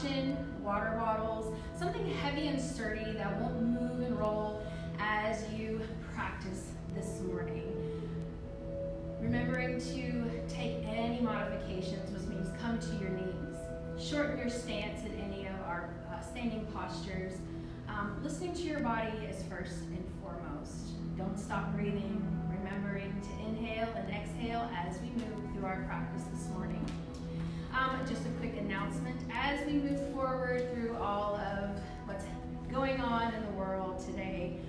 caution, water bottles, something heavy and sturdy that won't move and roll as you practice this morning. Remembering to take any modifications, which means come to your knees. Shorten your stance in any of our standing postures. Listening to your body is first and foremost. Don't stop breathing, remembering to inhale and exhale as we move through our practice this morning. Just a quick announcement as we move forward through all of what's going on in the world today.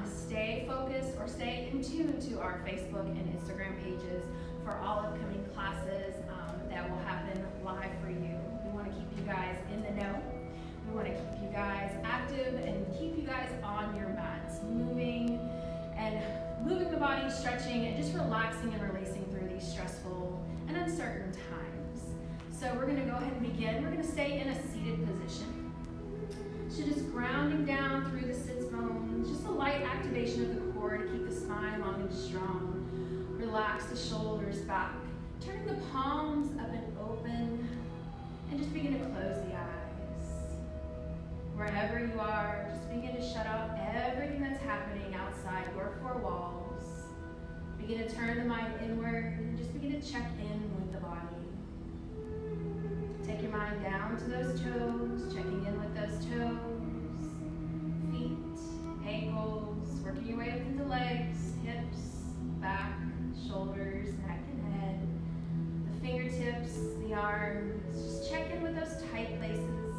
Stay focused or stay in tune to our Facebook and Instagram pages for all upcoming classes that will happen live for you. We want to keep you guys in the know. We want to keep you guys active and keep you guys on your mats, moving the body, stretching, and just relaxing and releasing through these stressful and uncertain times. So we're going to go ahead and begin. We're going to stay in a seated position. So just grounding down through the sits bones, just a light activation of the core to keep the spine long and strong. Relax the shoulders back, turning the palms up and open, and just begin to close the eyes. Wherever you are, just begin to shut out everything that's happening outside your four walls. Begin to turn the mind inward and just begin to check in with the body. Take your mind down to those toes, checking in with those toes, feet, ankles, working your way up into legs, hips, back, shoulders, neck and head, the fingertips, the arms. Just check in with those tight places,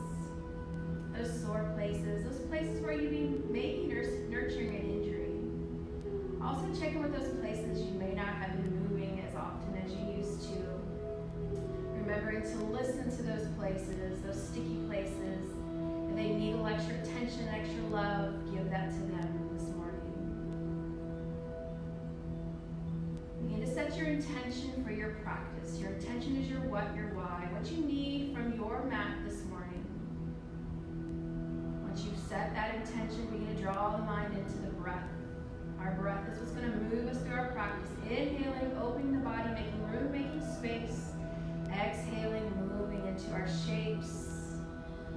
those sore places, those places where you may be nurturing an injury. Also check in with those places you may not have been moving as often as you used to. Remembering to listen to those places, those sticky places. If they need a little extra attention, extra love, give that to them this morning. Begin to set your intention for your practice. Your intention is your what, your why, what you need from your mat this morning. Once you've set that intention, begin to draw the mind into the breath. Our breath is what's going to move us through our practice. Inhaling, opening the body, making room, making space. Exhaling, moving into our shapes.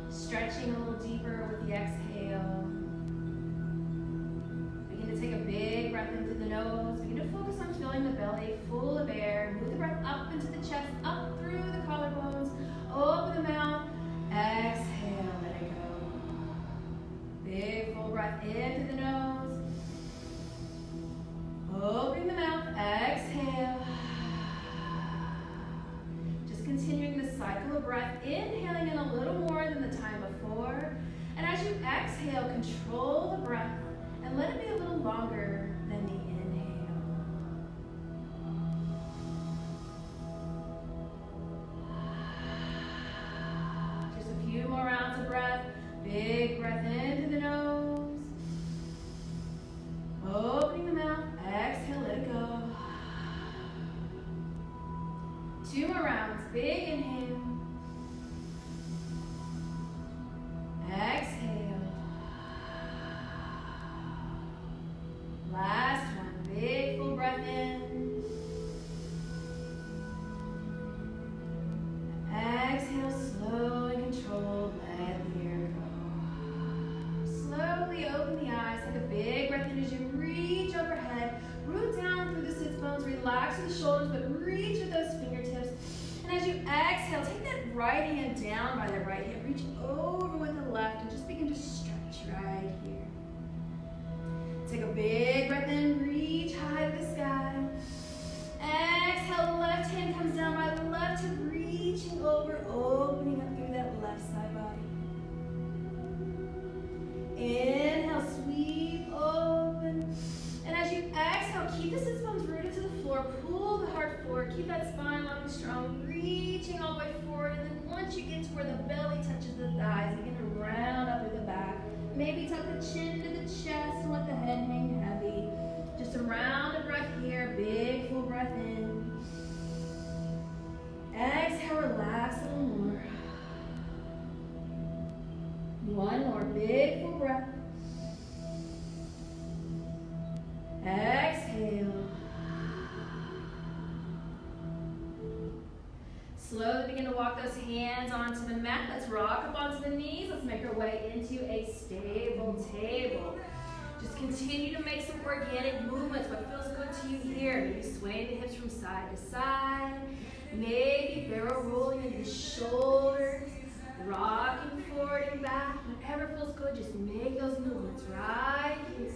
Stretching a little deeper with the exhale. Begin to take a big breath in through the nose. Begin to focus on filling the belly full of air. Move the breath up into the chest, up through the collarbones. Open the mouth. Exhale, let it go. Big full breath in through the nose. Opening the mouth. Exhale. Continuing the cycle of breath, inhaling in a little more than the time before. And as you exhale, control the breath and let it be a little longer than the inhale. Just a few more rounds of breath. Big breath into the nose. Opening the mouth. Exhale, let it go. 2 more rounds. Big inhale. Exhale. Last one. Big full breath in. Exhale, slow and controlled. Let the air go. Slowly open the eyes. Take a big breath in as you reach overhead. Root down through the sits bones. Relax the shoulders, but reach with those fingertips. And as you exhale, take that right hand down by the right hip. Reach over with the left and just begin to stretch right here. Take a big breath in. Reach high to the sky. Exhale, the left hand comes down by the left hip. Reaching over, opening up through that left side body. Inhale, sweep open. And as you exhale, keep the sits bones rooted to the floor. Pull the heart forward. Keep that spine long and strong. Reaching all the way forward. And then once you get to where the belly touches the thighs, begin to round up through the back. Maybe tuck the chin to the chest and let the head hang heavy. Just a round of breath here. Big full breath in. Exhale, relax a little more. One more big full breath. Exhale. Slowly begin to walk those hands onto the mat. Let's rock up onto the knees. Let's make our way into a stable table. Just continue to make some organic movements. What feels good to you here? Maybe swaying the hips from side to side. Maybe barrel rolling into the shoulders. Rocking forward and back. Whatever feels good, just make those movements right here.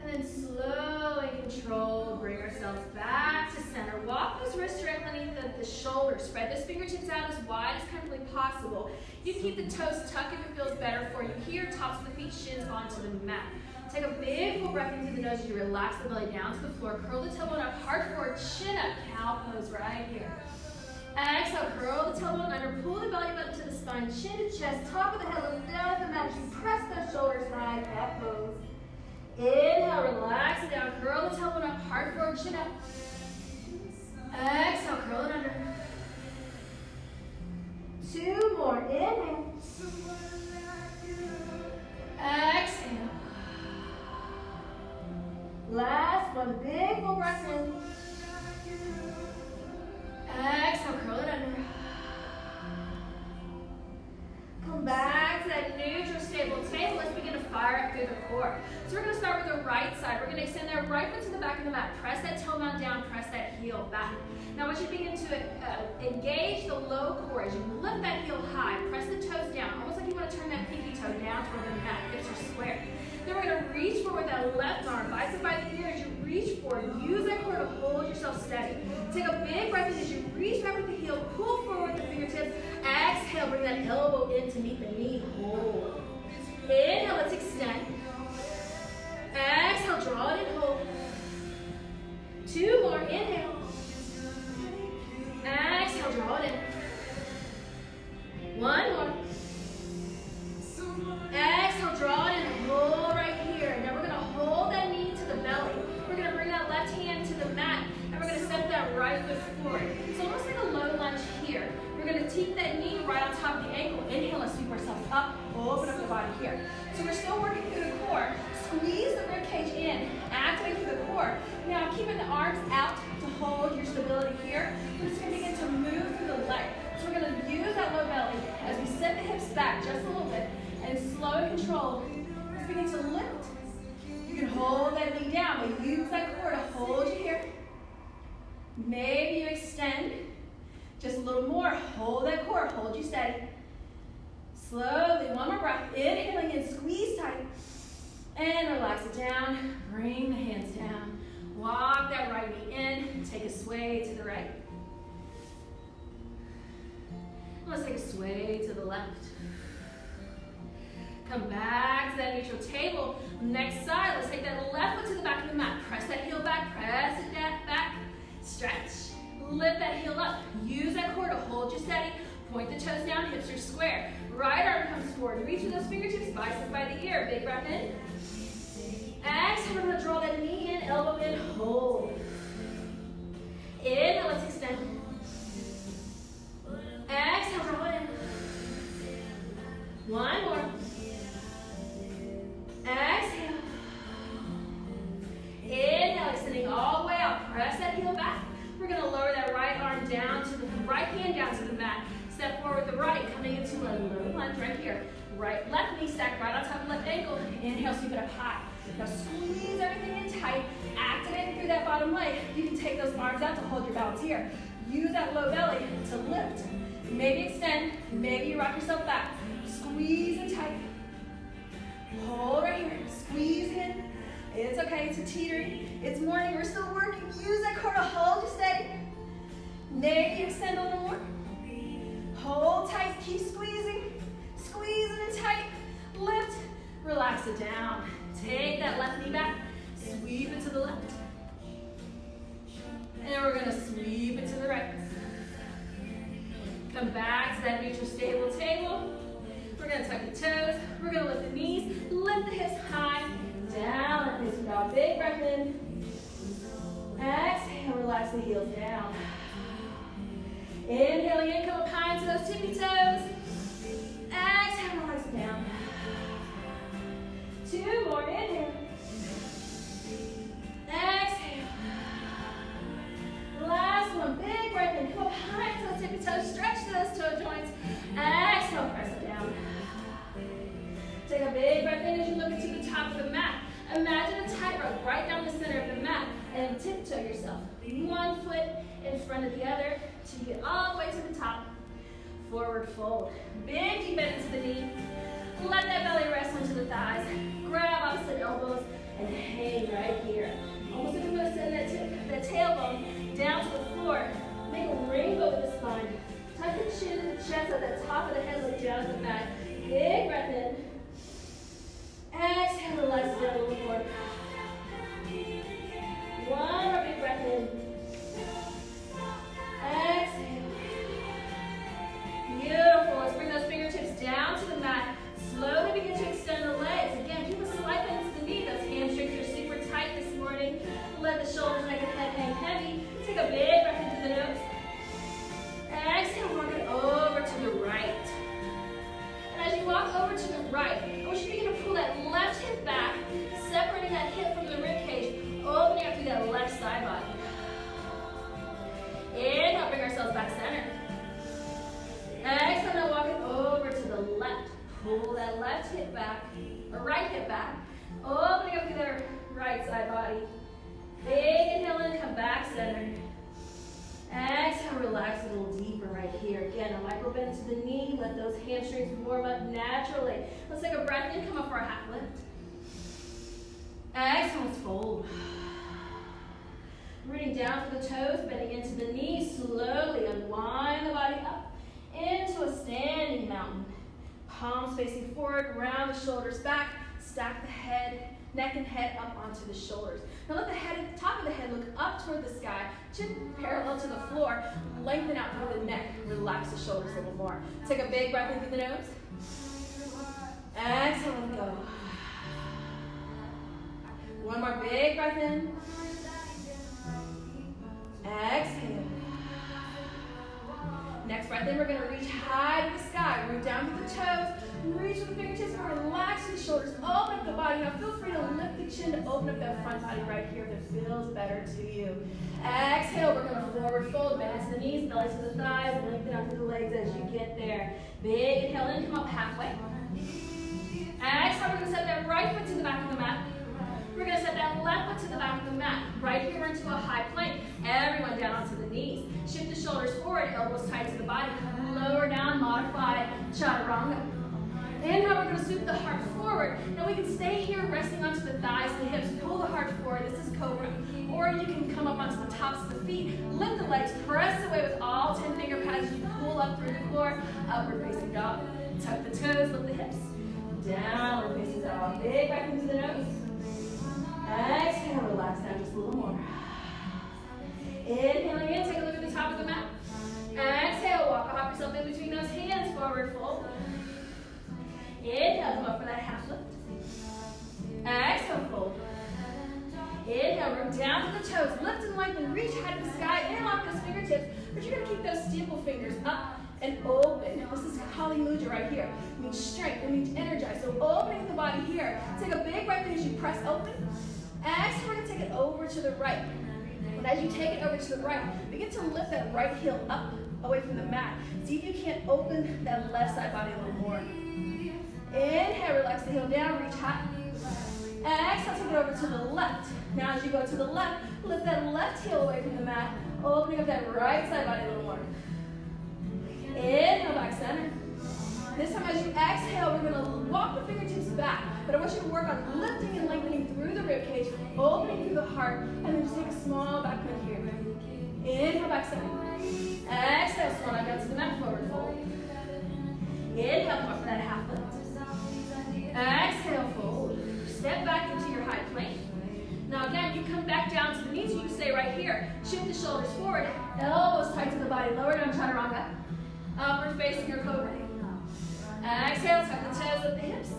And then slow and controlled, bring ourselves back to center. Walk those wrists directly underneath the shoulders. Spread those fingertips out as wide as comfortably possible. You can keep the toes tucked if it feels better for you. Here, tops of the feet, shins onto the mat. Take a big full breath into the nose as you relax the belly down to the floor. Curl the tailbone up, heart forward, chin up, cow pose right here. Exhale, curl the tailbone under, pull the belly button to the spine, chin to chest, top of the head, look down at the mat as you press those shoulders high, cat pose. Inhale, relax it down, curl the tailbone up, heart forward, chin up. Exhale, curl it under. 2 more, inhale. Exhale. Last one, big full breath in. Exhale, curl it under. Come back to that neutral stable table. Let's begin to fire up through the core. So we're going to start with the right side. We're going to extend that right foot to the back of the mat. Press that tailbone down, press that heel back. Now I want you to begin to engage the low core. As you lift that heel high, press the toes down, almost like you want to turn that pinky toe down toward the mat. Hips are square. Then we're going to reach forward with that left arm, bicep by the ear. As you reach forward, use that core to hold yourself steady. Take a big breath in as you reach back with the heel, pull forward with the fingertips. Exhale, bring that elbow in to meet the knee. Hold. Inhale, let's extend. Exhale, draw it and hold. 2 more, inhale. Exhale, draw it in. 1 more. Exhale, draw it in, hold right here. Now we're going to hold that knee to the belly. We're going to bring that left hand to the mat, and we're going to step that right foot forward. It's almost like a low lunge here. We're going to keep that knee right on top of the ankle. Inhale and sweep ourselves up, open up the body here. So we're still working through the core. Squeeze the rib cage in, activate through the core. Now keeping the arms out to hold your stability here. We're just going to begin to move through the leg. So we're going to use that low belly as we set the hips back just a little bit. And slow and controlled, let's begin to lift. You can hold that knee down, but use that core to hold you here. Maybe you extend just a little more. Hold that core, hold you steady. Slowly, one more breath. Inhaling in, squeeze tight. And relax it down. Bring the hands down. Walk that right knee in. Take a sway to the right. Let's take a sway to the left. Come back to that neutral table. Next side, let's take that left foot to the back of the mat. Press that heel back, press it back. Stretch. Lift that heel up. Use that core to hold you steady. Point the toes down, hips are square. Right arm comes forward. Reach with those fingertips, biceps by the ear. Big breath in. Exhale, we're going to draw that knee in, elbow in, hold. Inhale, let's extend. Exhale, draw it in. 1 more. Exhale. Inhale, extending all the way out. Press that heel back. We're going to lower that right arm down to the right hand down to the mat. Step forward with the right, coming into a low lunge right here. Right, left knee stacked right on top of left ankle. Inhale, sweep it up high. Now squeeze everything in tight. Activating through that bottom leg. You can take those arms out to hold your balance here. Use that low belly to lift. Maybe extend. Maybe you rock yourself back. Squeeze in tight. Hold right here. Squeeze in. It's okay to teetering. It's morning. We're still working. Use that core to hold you steady. Maybe extend a little more. Hold tight. Keep squeezing. Squeeze it in tight. Lift. Relax it down. Take that left knee back. Sweep it to the left. And we're going to sweep it to the right. Come back to that neutral stable table. We're going to tuck the toes. We're going to lift the knees. Lift the hips high. Down like this. Now big breath in. Exhale. Relax the heels down. Inhaling in. Come up high into those tippy toes. Exhale. Relax it down. 2 more. Inhale. Exhale. Last one. Big breath in. Come up high front of the other till you get all the way to the top. Forward fold. Big deep bend into the knee. Let that belly rest onto the thighs. Grab opposite elbows and hang right here. Almost like I'm going to send that tailbone down to the floor. Make a rainbow with the spine. Tuck the chin and the chest at the top of the head, look down to the mat. Big breath in. Exhale, relax it down a little more. One more big breath in. Exhale. Beautiful. Let's bring those fingertips down to the mat. Slowly begin to extend the legs. Again, keep a slight bend to the knee. Those hamstrings are super tight this morning. Let the shoulders, neck, and head hang heavy. Take a big breath into the nose. Exhale, walk it over to the right. And as you walk over to the right, I want you to begin to pull that left hip back, separating that hip from the rib cage, opening up through that left side body. Inhale, bring ourselves back center. Exhale, now walk it over to the left. Pull that left hip back, or right hip back, opening up through that right side body. Big inhale in, come back center. Exhale, relax a little deeper right here. Again, a micro bend to the knee. Let those hamstrings warm up naturally. Let's take a breath in, come up for a half lift. Exhale, let's fold. Rooting down to the toes, bending into the knees. Slowly unwind the body up into a standing mountain. Palms facing forward, round the shoulders back. Stack the head, neck and head up onto the shoulders. Now let the head, top of the head look up toward the sky, chin parallel to the floor. Lengthen out through the neck. Relax the shoulders a little more. Take a big breath in through the nose. Exhale and go. One more big breath in. Exhale. Next breath in, we're going to reach high to the sky. Root down to the toes. Reach with the fingertips and relax the shoulders. Open up the body. Now feel free to lift the chin to open up that front body right here if it feels better to you. Exhale, we're going to forward fold. Bend into the knees, belly to the thighs. Lengthen out through the legs as you get there. Big inhale in, come up halfway. Exhale, we're going to set that right foot to the back of the mat. We're going to set that left foot to the back of the mat. Right here, we're into a high plank. Everyone down onto the knees. Shift the shoulders forward, elbows tight to the body. Lower down, modified chaturanga. Inhale, we're going to sweep the heart forward. Now we can stay here resting onto the thighs and the hips. Pull the heart forward. This is cobra. Or you can come up onto the tops of the feet. Lift the legs. Press away with all 10 finger pads. You pull up through the floor. Upward facing dog. Tuck the toes. Lift the hips. Downward facing dog. Big back into the nose. Exhale. Relax down just a little more. Inhaling in. Take a look at the top of the mat. Exhale. Walk or hop yourself in between those hands. Forward fold. Inhale, come up for that half lift. Exhale, fold. Inhale, root down to the toes. Lift and lengthen, reach high to the sky. Interlock those fingertips, but you're going to keep those staple fingers up and open. This is Kali Mudra right here. It means strength, it means energize. So opening the body here. Take a big breath in as you press open. Exhale, we're going to take it over to the right. And as you take it over to the right, begin to lift that right heel up away from the mat. See if you can't open that left side body a little more. Inhale, relax the heel down, reach high. Exhale, take it over to the left. Now as you go to the left, lift that left heel away from the mat, opening up that right side body a little more. Inhale, back center. This time as you exhale, we're going to walk the fingertips back. But I want you to work on lifting and lengthening through the rib cage, opening through the heart, and then just take a small back bend here. Inhale, back center. Exhale, slow down to the mat, forward fold. Inhale, come up for that half lift. Exhale, fold. Step back into your high plank. Now again, you come back down to the knees. You can stay right here. Shift the shoulders forward. Elbows tight to the body. Lower down, chaturanga. Upward facing your cobra. Exhale, tuck the toes with the hips.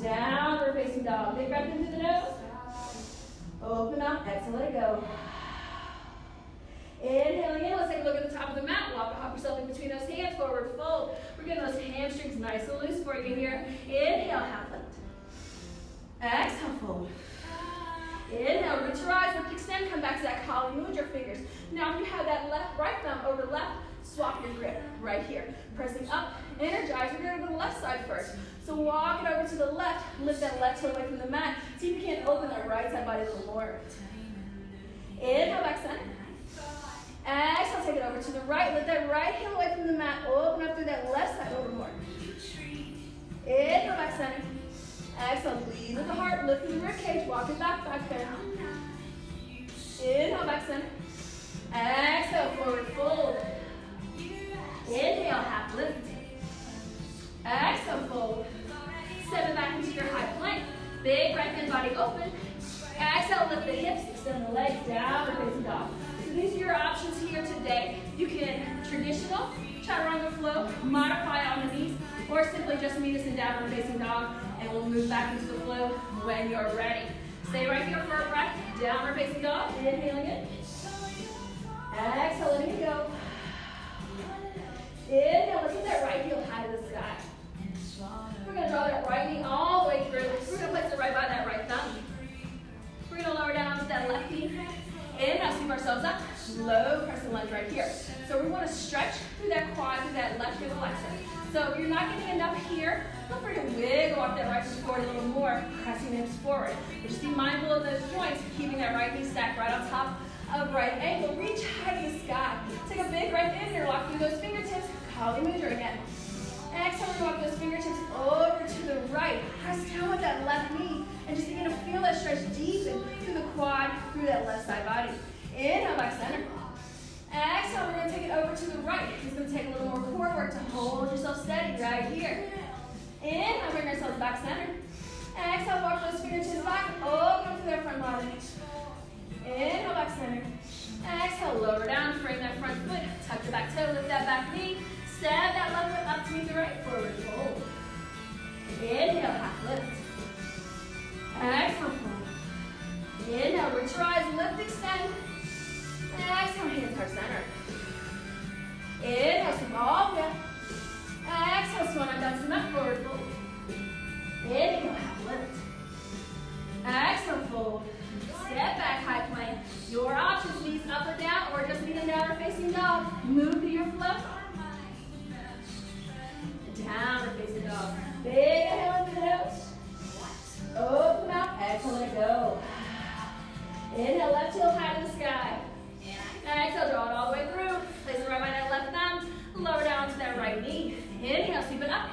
Downward facing dog. Big breath into the nose. Open up. Exhale, let it go. Inhaling in, let's take a look at the top of the mat. Walk or hop yourself in between those hands, forward fold. We're getting those hamstrings nice and loose for you here. Inhale, half lift. Exhale, fold. Inhale, root to rise, lift, extend, come back to that Kali Mudra fingers. Now if you have that right thumb over left, swap your grip right here. Pressing up, energize, we're going to go to the left side first. So walk it over to the left, lift that left toe away from the mat. See if you can't open that right side body a little more. Inhale, back center. Exhale, take it over to the right. Lift that right heel away from the mat. Open up through that left side a little more. Inhale, back center. Exhale, lead with the heart. Lift the rib cage. Walk it back there. Inhale, back center. Exhale, forward fold. Inhale, half lift. Exhale, fold. Step it back into your high plank. Big right hand body open. Exhale, lift the hips, extend the legs, downward facing dog. So these are your options here today. You can traditional, chaturanga flow, modify on the knees, or simply just meet us in downward facing dog, and we'll move back into the flow when you're ready. Stay right here for a breath. Downward facing dog, inhaling it. Exhale, letting it go. Inhale, let's get that right heel high to the sky. We're going to draw that right knee all the way through. We're going to place it right by that right thumb. We're going to lower down onto that left knee. Inhale, sweep ourselves up. Low crescent lunge right here. So we want to stretch through that quad, through that left hip flexor. So if you're not getting enough here, feel free to wiggle off that right foot forward a little more, pressing the hips forward. But just be mindful of those joints, keeping that right knee stacked right on top of right ankle. Reach high to the sky. Take a big breath in here, lock through those fingertips. Kali Mudra again. Exhale, we walk those fingertips over to the right. Press down with that left knee and just begin to feel that stretch deepen through the quad, through that left side body. Inhale, back center. Exhale, we're going to take it over to the right. It's going to take a little more core work to hold yourself steady right here. Inhale, bring ourselves back center. Exhale, walk those fingertips back, open up to that front body. Inhale, back center. Exhale, lower down, frame that front foot, tuck the back toe, lift that back knee. Step that left foot up to meet the right, forward fold. Inhale, half lift. Exhale, fold. Inhale, reach your eyes, lift, extend. Exhale, hands heart center. Inhale, sweep all the way up. Exhale, swan on down to the mat, forward fold. Inhale, half lift. Exhale, fold. Step back, high plank. Your options, knees up or down, or just kneeling down or facing dog. Move to your flow. Down or facing dog. Big inhale into the nose. Open up, exhale, let go. Inhale, left heel high to the sky. Exhale, draw it all the way through. Place it right by that left thumb. Lower down to that right knee. Inhale, sweep it up.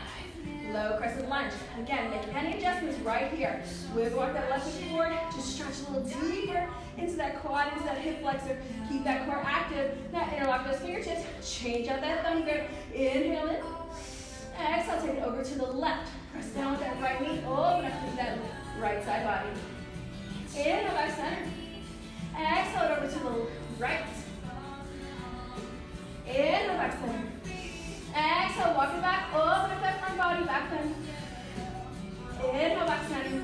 Low crescent lunge. Again, make any adjustments right here. Wiggle walk that left foot forward. Just stretch a little deeper into that quad, into that hip flexor. Keep that core active. Now interlock those fingertips. Change out that thumb grip. Inhale in. Exhale, take it over to the left. Press down with that right knee. Open up through that right side body. Inhale, back center. Exhale it over to the right. Inhale, back center. Exhale, walk it back. Open up that front body, back bend. Inhale, back center.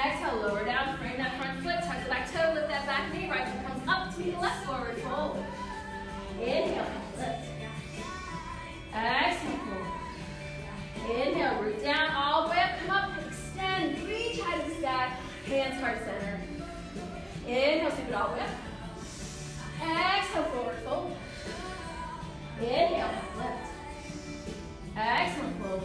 Exhale, lower down, frame that front foot, tuck the back toe, lift that back knee, right foot comes up to the left, forward fold. Inhale, lift. Exhale, fold. Inhale, root down, all the way up, come up, extend, reach high to the sky, hands heart center. Inhale, sweep it all the way up. Exhale, forward fold. Inhale, lift. Exhale, fold.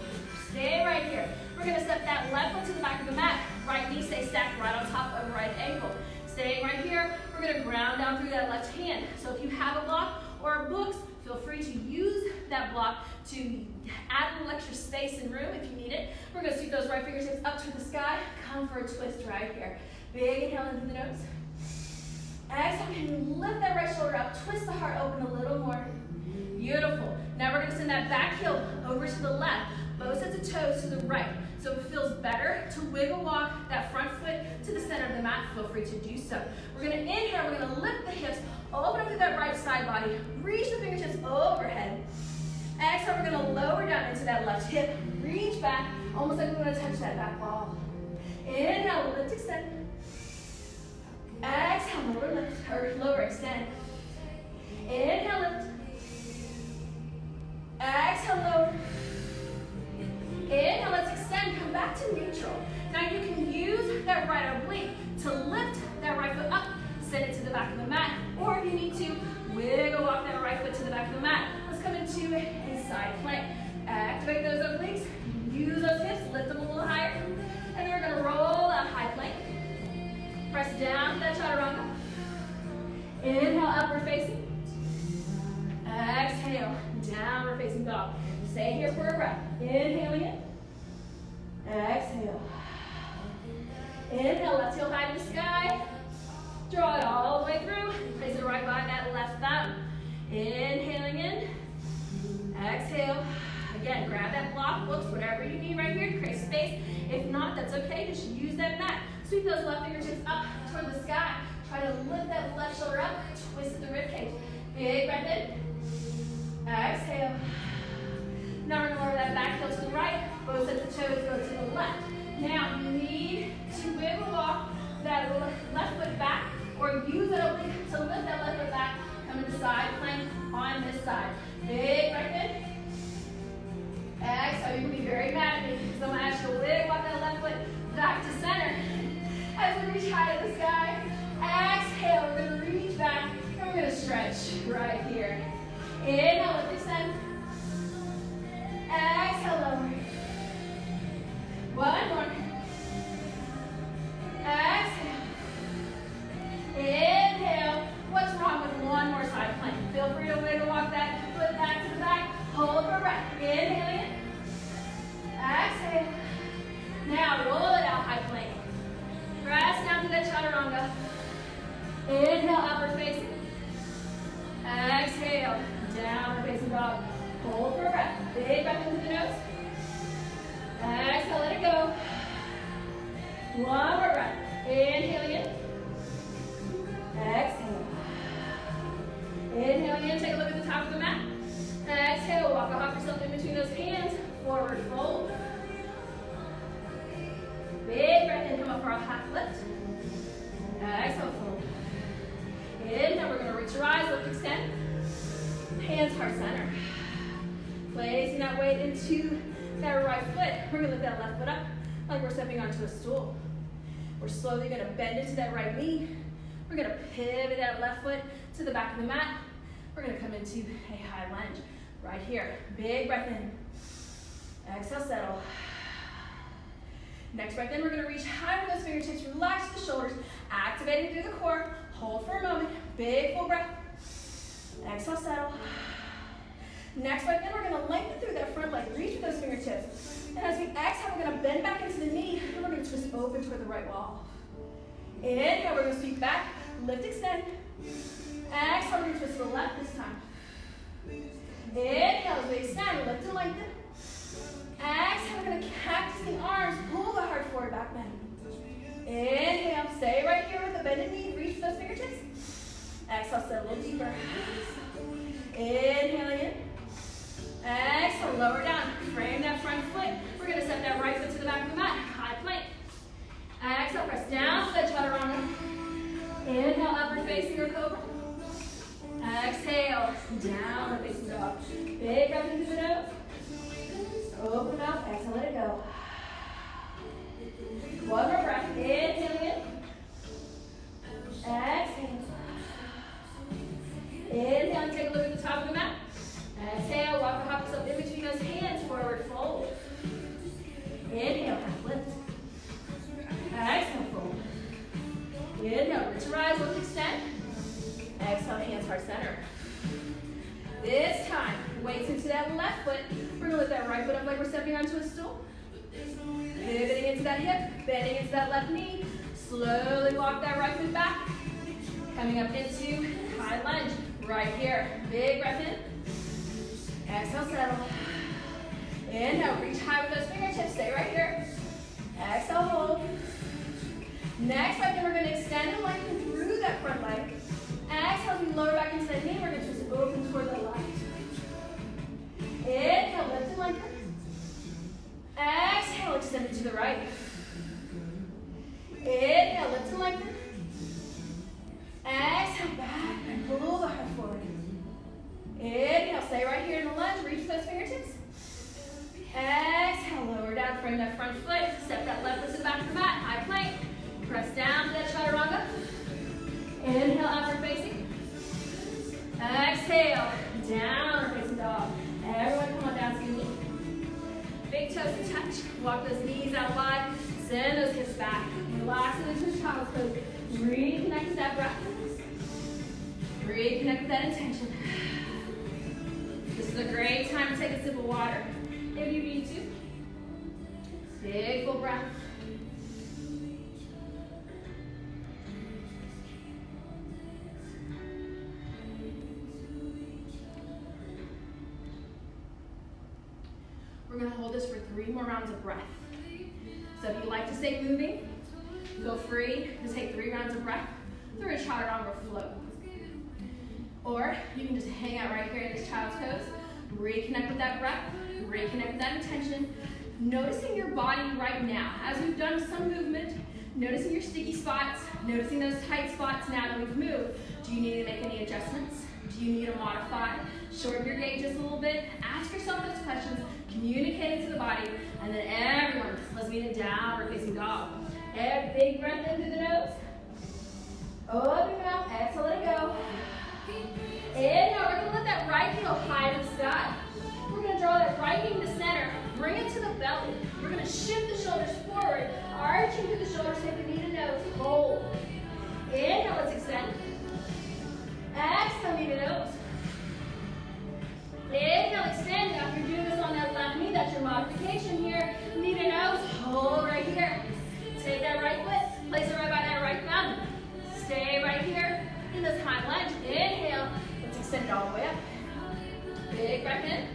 Stay right here. We're going to step that left foot to the back of the mat. Right knee stays stacked right on top of right ankle. Staying right here, we're going to ground down through that left hand. So if you have a block or books, feel free to use that block to add a little extra space and room if you need it. We're going to sweep those right fingertips up to the sky. Come for a twist right here. Big inhale into the nose. Exhale, and lift that right shoulder up. Twist the heart open a little more. Beautiful. Now we're going to send that back heel over to the left. Both sets of toes to the right. So if it feels better to wiggle walk that front foot to the center of the mat, feel free to do so. We're going to inhale. We're going to lift the hips. Open up through that right side body. Reach the fingertips overhead. Exhale, we're going to lower down into that left hip. Reach back, almost like we're going to touch that back wall. Inhale, lift, extend. Exhale, lower, lift, or lower, extend. Inhale, lift. Exhale, lower. Inhale, let's extend, come back to neutral. Now you can use that right oblique to lift that right foot up, send it to the back of the mat, or if you need to, wiggle walk that right foot to the back of the mat. Let's come into a side plank. Activate those obliques, use those hips, lift them a little higher, and then we're going to roll that high plank. Press down to that chaturanga. Inhale, upward facing. facing dog. Stay here for a breath. Inhaling in. Exhale. Inhale, left heel high to the sky. Draw it all the way through. Place it right by that left thumb. Inhaling in. Exhale. Again, grab that block, books, whatever you need right here to create space. If not, that's okay. Just use that mat. Sweep those left fingertips up toward the sky. Try to lift that left shoulder up. Twist the rib cage. Big breath in. Exhale. Now we're going to lower that back heel to the right. Both sets of toes go to the left. Now you need to wiggle walk that left foot back, or use it oblique to lift that left foot back. Come into side plank on this side. Big breath in. Exhale. You can be very mad at me because I'm going to ask you to wiggle walk that left foot back to center. As we reach high to the sky. Exhale. We're going to reach back and we're going to stretch right here. Inhale, lift, extend. Exhale, lower. One more. Exhale. Inhale. What's wrong with one more side plank? Feel free to wiggle walk that foot back to the back. Hold for breath. Inhale in. Exhale. Now roll it out, high plank. Press down to the chaturanga. Inhale, upward facing. Exhale, downward facing dog. Hold for breath. Big breath into the nose. Exhale, let it go. One more breath. Inhaling in. Exhale. Inhaling in, take a look at the top of the mat. Exhale, walk or hop yourself in between those hands. Forward fold. Big breath in, come up for a half lift. Exhale, fold. Inhale, we're going to reach your eyes, lift, extend. Hands heart center. Placing that weight into that right foot. We're going to lift that left foot up like we're stepping onto a stool. We're slowly going to bend into that right knee. We're going to pivot that left foot to the back of the mat. We're going to come into a high lunge right here. Big breath in. Exhale, settle. Next breath in, we're going to reach high with those fingertips. Relax the shoulders. Activating through the core. Hold for a moment. Big full breath. Exhale, settle. Next breath in, we're going to lengthen through that front leg. Reach with those fingertips. And as we exhale, we're going to bend back into the knee. And we're going to twist open toward the right wall. Inhale, we're going to sweep back. Lift, extend. Exhale, we're going to twist to the left this time. Inhale, as we extend, lift and lengthen. Exhale, we're going to cactus the arms. Pull the heart forward, back bend. Inhale, stay right here with the bended knee. Reach those fingertips. Exhale, sit a little deeper. Inhaling in. Exhale, lower down. Frame that front foot. We're going to step that right foot to the back of the mat. High plank. Exhale, press down to the chaturanga. Inhale, upward facing or cobra. Exhale, downward facing dog. Big breath into the nose. Open up, exhale, let it go. One more breath. Inhaling in. Exhale. Inhale, take a look at the top of the mat. Exhale, walk or hop yourself in between those hands. Forward fold. Inhale, half lift. Exhale, fold. Inhale, reach your eyes, lift, extend. Exhale, hands heart center. This time, weights into that left foot. We're going to lift that right foot up like we're stepping onto a stool. Pivoting into that hip, bending into that left knee. Slowly walk that right foot back. Coming up into high lunge right here. Big breath in. Exhale, settle. Inhale, reach high with those fingertips. Stay right here. Exhale, hold. Next breath in, we're going to extend and lengthen through that front leg. Exhale, we lower back into that knee. We're going to twist open toward the left. Inhale, lift and lengthen. Exhale, extend it to the right. Inhale, lift and lengthen. Exhale, back and pull the heart forward. Inhale, stay right here in the lunge. Reach those fingertips. Exhale, lower down, frame that front foot. Step that left foot to the back of the mat. High plank. Press down to that chaturanga. Inhale, upward facing. Exhale, downward facing dog. Everyone come on down to your knee. Big toes to touch. Walk those knees out wide. Send those hips back. Relax into child's pose. Reconnect with that breath. Reconnect with that intention. This is a great time to take a breath. We're going to hold this for 3 more rounds of breath. So if you like to stay moving, feel free to take 3 rounds of breath through a chaturanga float. Or you can just hang out right here in this child's pose, reconnect with that breath, reconnect with that intention, noticing your body right now. As we've done some movement, noticing your sticky spots, noticing those tight spots now that we've moved. Do you need to make any adjustments? Do you need to modify? Shorten your gait just a little bit. Ask yourself those questions, communicate it to the body, and then everyone, let's meet in downward facing dog. Big breath in through the nose. Open your mouth, exhale, let it go. Inhale, we're going to lift that right heel high to the sky. We're going to draw that right knee to center. Bring it to the belly. We're going to shift the shoulders forward, arching through the shoulders, take the knee to nose. Hold. Inhale, let's extend. Exhale, knee to nose. Inhale, extend. Now if you're doing this on that left knee, that's your modification here. Knee to nose, hold right here. Take that right foot, place it right by that right thumb. Stay right here in this high lunge. Inhale, let's extend it all the way up. Big breath in.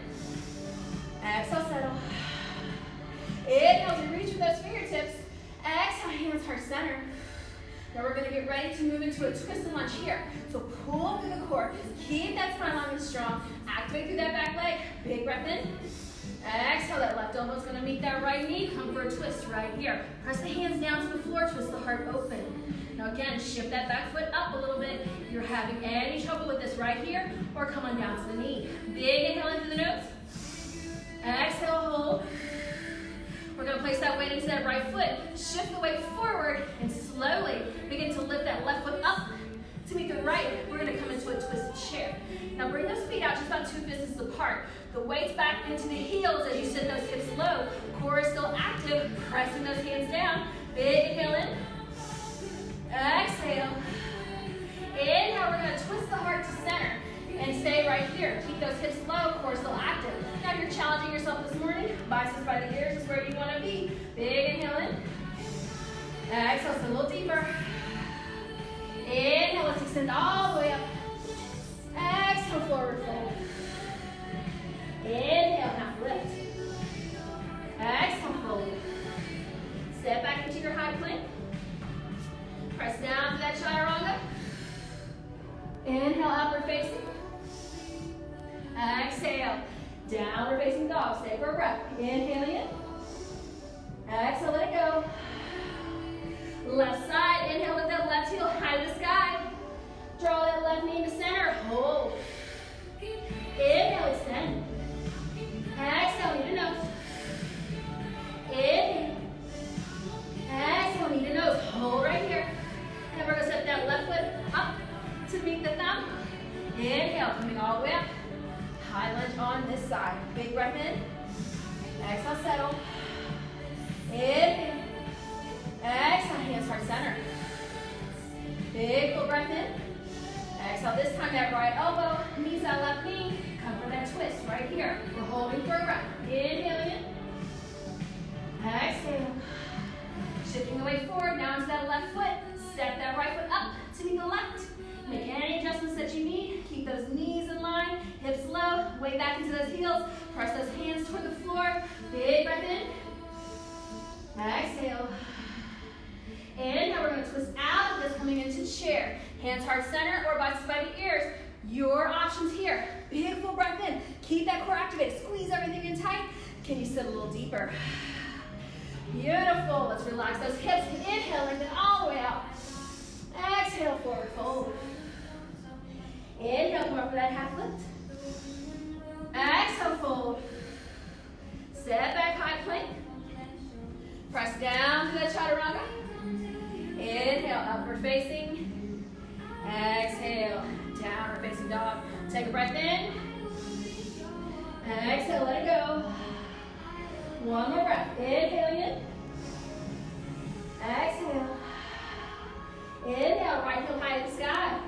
Exhale, settle. Inhale, as you reach for those fingertips. Exhale, hands heart center. Now we're going to get ready to move into a twist and lunge here. So pull up through the core. Keep that spine long and strong. Activate through that back leg. Big breath in. Exhale, that left elbow's going to meet that right knee. Come for a twist right here. Press the hands down to the floor. Twist the heart open. Now again, shift that back foot up a little bit. If you're having any trouble with this right here, or come on down to the knee. Big inhale into the nose. Exhale, hold. We're going to place that weight into that right foot. Shift the weight forward and slowly begin to lift that left foot up to meet the right. We're going to come into a twisted chair. Now bring those feet out just about 2 fists apart. The weight's back into the heels as you sit those hips low. Core is still active, pressing those hands down. Big inhale in. Exhale. Inhale, we're going to twist the heart to center and stay right here. Keep those hips low, core still active. Now if you're challenging yourself this morning, biceps by the ears is where you want to be. Big inhale in. Exhale, so a little deeper. Inhale, let's extend all the way up. Exhale, forward fold. Inhale, half lift. Exhale, fold. Step back into your high plank. Press down to that chaturanga. Inhale, upward facing. Exhale, downward facing dog. Stay for a breath. Inhaling in. Exhale, let it go. Left side, inhale with that left heel high to the sky. Draw that left knee to center. Hold. Inhale, extend. Exhale, knee to nose. Inhale. Exhale, knee to nose. Hold right here. And we're going to set that left foot up to meet the thumb. Inhale, coming all the way up. High lunge on this side. Big breath in. Exhale, settle. Inhale. Exhale, hands heart center. Big full breath in. Exhale, this time that right elbow meets that left knee. Come for that twist right here. We're holding for a breath. Inhale in. Exhale. Shifting the weight forward, now into that left foot. Step that right foot up to meet the left. Make any adjustments that you need. Keep those knees in line, hips low, way back into those heels. Press those hands toward the floor. Big breath in. Exhale. And now we're going to twist out of this, coming into chair. Hands heart center or biceps by the ears. Your options here. Big full breath in. Keep that core activated. Squeeze everything in tight. Can you sit a little deeper? Beautiful. Let's relax those hips. Inhale, lift it all the way out. Exhale, forward fold. Inhale, come up for that half lift. Exhale, fold. Step back, high plank. Press down to that chaturanga. Inhale, upward facing. Exhale, downward facing dog. Take a breath in. Exhale, let it go. One more breath. Inhale in. Exhale. Inhale, right heel high to the sky.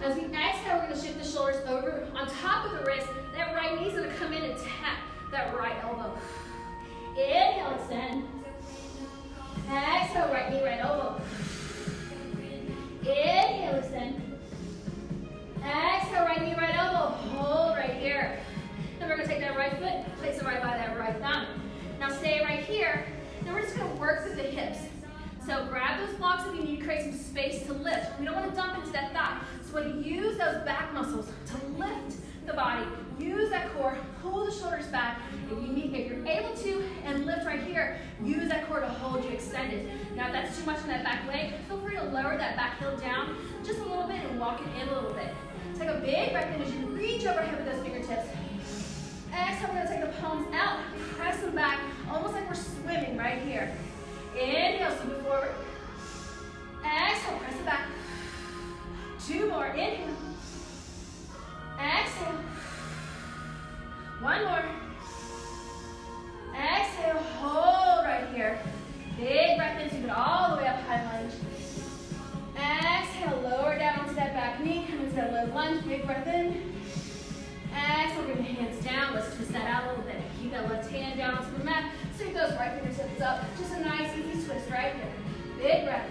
As we exhale, we're going to shift the shoulders over on top of the wrist. That right knee's going to come in and tap that right elbow. Inhale, extend. gonna work through the hips. So grab those blocks if you need to create some space to lift. We don't want to dump into that thigh. So we're going to use those back muscles to lift the body. Use that core, pull the shoulders back. If you're able to, and lift right here, use that core to hold you extended. Now if that's too much on that back leg, feel free to lower that back heel down just a little bit and walk it in a little bit. Take a big breath in as you reach overhead with those fingertips. Exhale, we're going to take the palms out, press them back, almost like we're swimming right here. Inhale, scoop it forward. Exhale, press it back. 2 more, inhale. Exhale. 1 more. Exhale, hold right here. Big breath in, scoop it all the way up, high lunge. Exhale, lower down onto that back knee, come into that low lunge, big breath in. Exhale, bring the hands down, let's twist that out a little bit. Keep that left hand down onto the mat, sweep those right fingertips up. Just a nice easy twist right here. Big breath.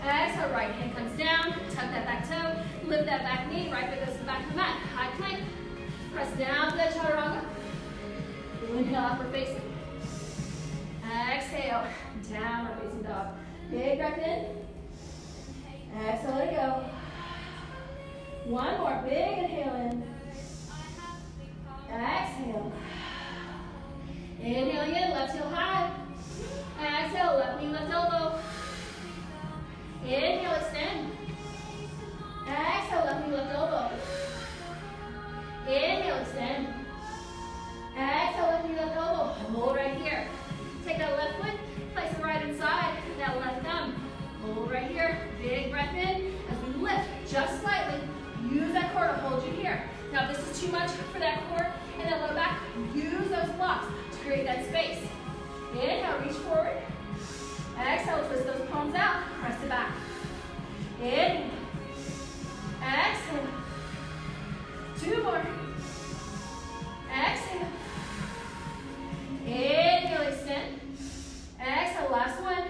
Exhale, right hand comes down, tuck that back toe, lift that back knee, right foot goes to the back of the mat. High plank, press down to that chaturanga. Inhale, upward facing. Exhale, downward facing dog. Big breath in. Exhale, let it go. 1 more, big inhale in. Exhale. Inhale again, left heel high. Exhale, left knee, left elbow. Inhale, extend. Exhale, left knee, left elbow. Inhale, extend. Exhale, left knee, left elbow. Hold right here. Take that left foot, place it right inside that left thumb. Hold right here. Big breath in as we lift just slightly. Use that core to hold you here. Now, if this is too much for that core and that low back, use those blocks to create that space. Inhale, reach forward. Exhale, twist those palms out, press it back. Inhale. Exhale. 2 more. Exhale. Inhale, extend. Exhale, last one.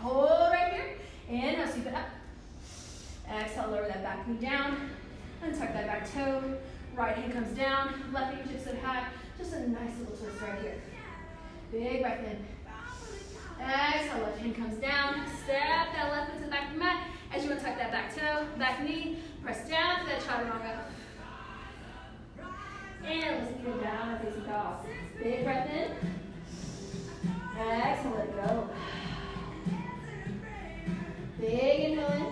Hold right here. Inhale, sweep it up. Exhale, lower that back knee down. Untuck that back toe. Right hand comes down. Left fingertips sit high. Just a nice little twist right here. Big breath in. Exhale, left hand comes down. Step that left foot to the back of the mat. As you untuck that back toe, back knee, press down to that chaturanga. And let's get down facing dog. Big breath in. Exhale, let it go. Big inhale in.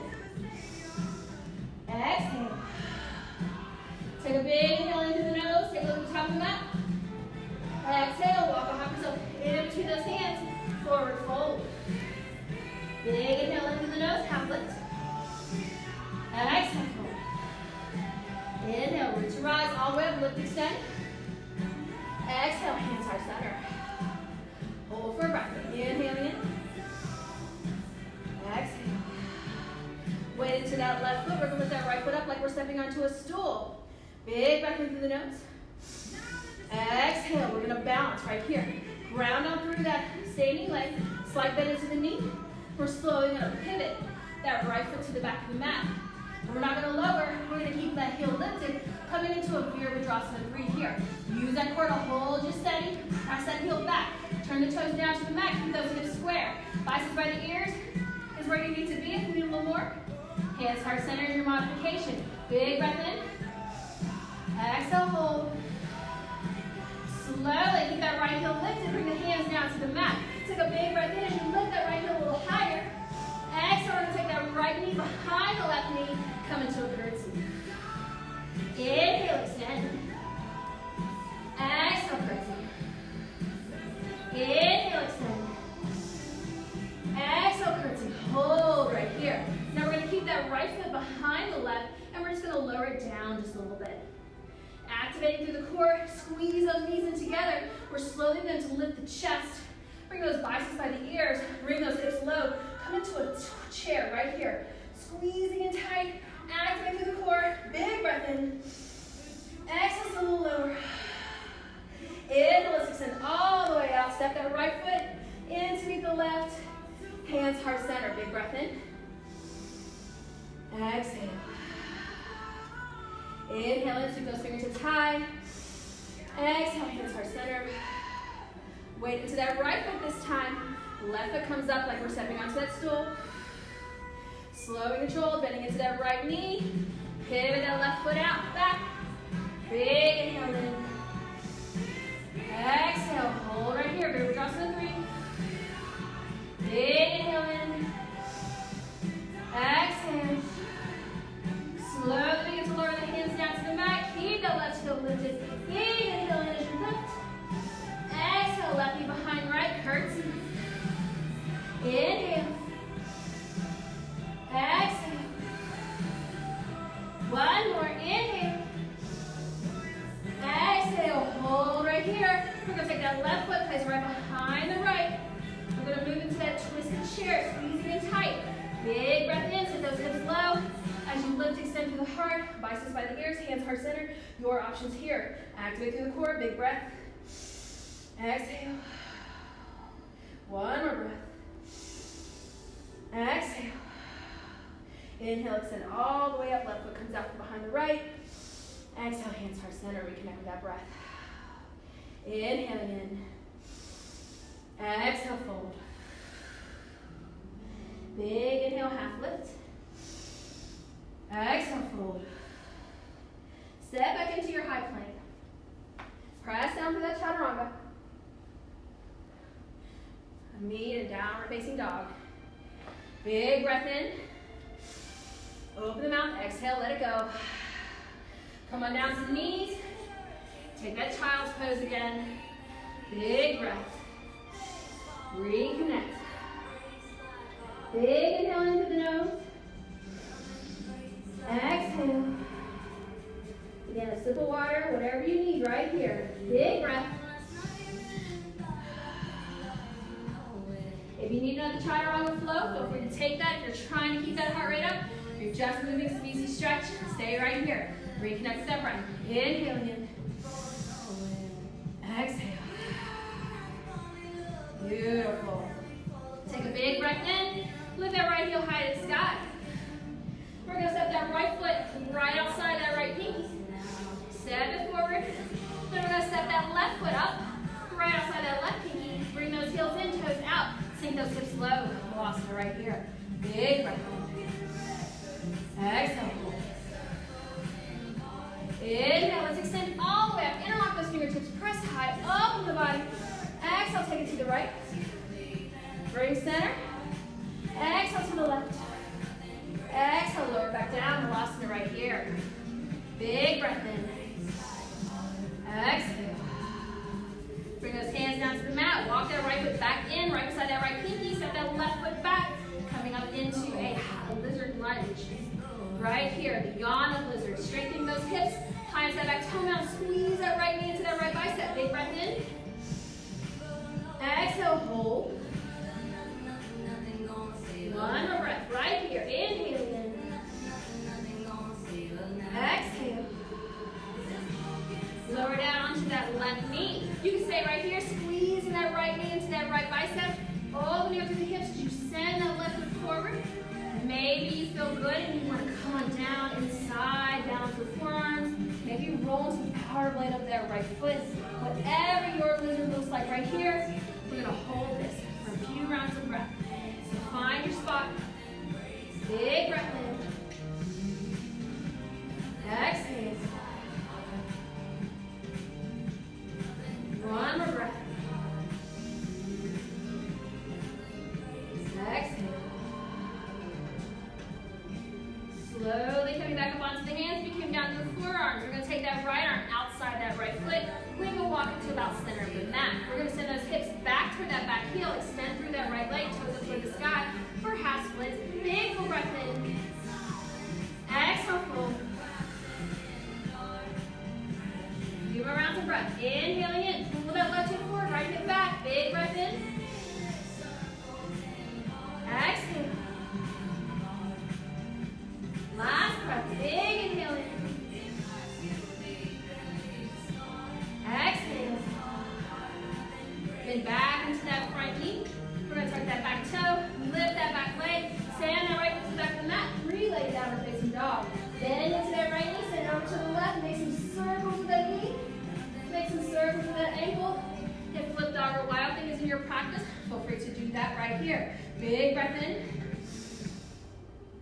Exhale. Take a big inhale into the nose. Take a look at the top of the mat. Exhale, walk behind yourself in between those hands. Forward fold. Big inhale into the nose, half lift. Exhale, fold. Inhale, reach to rise, all the way up, lift, extend. Exhale, hands heart center. Hold for a breath. Inhale in. Exhale. Weight into that left foot. We're going to lift that right foot up like we're stepping onto a stool. Big breath in through the nose. Exhale. We're going to balance right here. Ground on through that standing leg. Slight bend into the knee. We're slowly going to pivot that right foot to the back of the mat. We're not going to lower. We're going to keep that heel lifted. Coming into a Virabhadrasana 3 here. Use that core to hold you steady. Press that heel back. Turn the toes down to the mat. Keep those hips square. Biceps by the ears is where you need to be if you need a little more. Hands heart center is your modification. Big breath in. Exhale, hold. Slowly keep that right heel lifted. Bring the hands down to the mat. Take a big breath in as you lift that right heel a little higher. Exhale, we're going to take that right knee behind the left knee. Come into a curtsy. Inhale, extend. Exhale, curtsy. Inhale, extend. Exhale, curtsy. Hold right here. Now we're going to keep that right foot behind the left, and we're just going to lower it down just a little bit. Activating through the core, squeeze those knees in together. We're slowly going to lift the chest. Bring those biceps by the ears. Bring those hips low. Come into a chair right here. Squeezing in tight. Activate through the core. Big breath in. Exhale, a little lower. Inhale, let's extend all the way out. Step that right foot in to meet the left. Hands heart center. Big breath in. Exhale. Inhale in, sweep those fingertips high. Exhale, hands heart center. Weight into that right foot this time. Left foot comes up like we're stepping onto that stool. Slow and controlled, bending into that right knee. Pivot that left foot out, back. Big inhale in. Exhale, hold right here. Vertical draws to the 3. Big inhale in. Exhale. Slowly begin to lower the hands down to the mat. Keep that left heel lifted. Big inhale in as you lift. Exhale, left knee behind right, curtsy. Inhale. Exhale. One more, inhale. Exhale, hold right here. We're going to take that left foot, place right behind the right. We're going to move into that twisted chair, squeezing in tight. Big breath in, sit those hips low. As you lift, extend through the heart, biceps by the ears, hands heart center. Your options here. Activate through the core, big breath. Exhale. One more breath. Exhale. Inhale, extend all the way up. Left foot comes out from behind the right. Exhale, hands heart center. Reconnect with that breath. Inhaling in. Exhale, fold. Big inhale, half lift. Exhale, fold. Step back into your high plank. Press down for that chaturanga. Meet a downward facing dog. Big breath in. Open the mouth, exhale, let it go. Come on down to the knees. Take that child's pose again. Big breath. Reconnect. Big inhale into the nose. Exhale. Again, a sip of water, whatever you need right here. Big breath. If you need another chaturanga flow, feel free to take that. If you're trying to keep that heart rate up, if you're just moving some easy stretch, stay right here. Reconnect with that breath. Inhaling in. Exhale. Beautiful. Take a big breath in. Lift that right heel high to the sky. We're going to step that right foot right outside that right pinky. Step it forward. Then we're going to step that left foot up right outside that left pinky. Bring those heels in, toes out. Sink those hips low. Vinyasa right here. Big breath in. Exhale. Inhale. Let's extend all the way up. Interlock those fingertips. Press high. Open the body. Exhale. Take it to the right. Bring center. Exhale to the left. Exhale. Lower back down. Vinyasa right here. Big breath in. Exhale. Bring those hands down to the mat. Walk that right foot back in, right beside that right pinky. Step that left foot back. Coming up into a lizard lunge. Right here, beyond the lizard. Strengthening those hips. High into that back toe mound. Squeeze that right knee into that right bicep. Big breath in. Exhale, hold. One more breath right here. Inhale in. Exhale. Lower down onto that left knee. You can stay right here, squeezing that right knee into that right bicep. All the way up to the hips as you send that left foot forward. Maybe you feel good and you want to come on down inside, down to the forearms. Maybe roll some power blade up that right foot. Whatever your lizard looks like right here, we're going to hold this for a few rounds of breath. So find your spot. Big breath in. Exhale. One more breath. Exhale. Slowly coming back up onto the hands. We came down to the forearms. We're going to take that right arm outside that right foot. Wiggle walk it to about center of the mat. We're going to send those hips back toward that back heel. Extend through that right leg. Toes up toward the sky for half splits. Big full breath in. Exhale, full. Few more rounds of breath. Inhaling in. Pull that left hip forward, right hip back. Big breath in. Exhale. Last breath. Big inhale in. Exhale. Then back into that front knee. We're going to tuck that back toe. Lift that back leg. Send that right foot to the back of the mat. Relay downward facing dog. Bend into that right knee. Send it over to the left. Make some circles with that knee. Make some circles with that ankle. Hip flip dog or wild thing is in your practice. Feel free to do that right right here. Big breath in.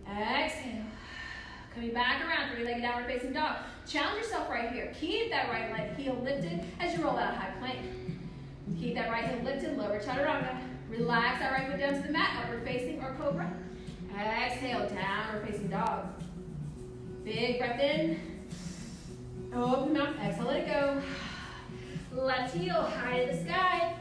Exhale. Coming back around, three-legged downward facing dog. Challenge yourself right here. Keep that right leg heel lifted as you roll out high plank. Keep that right heel lifted, lower chaturanga. Relax that right foot down to the mat, upward facing or cobra. Exhale, downward facing dog. Big breath in. Open mouth, exhale, let it go. Left heel high to the sky.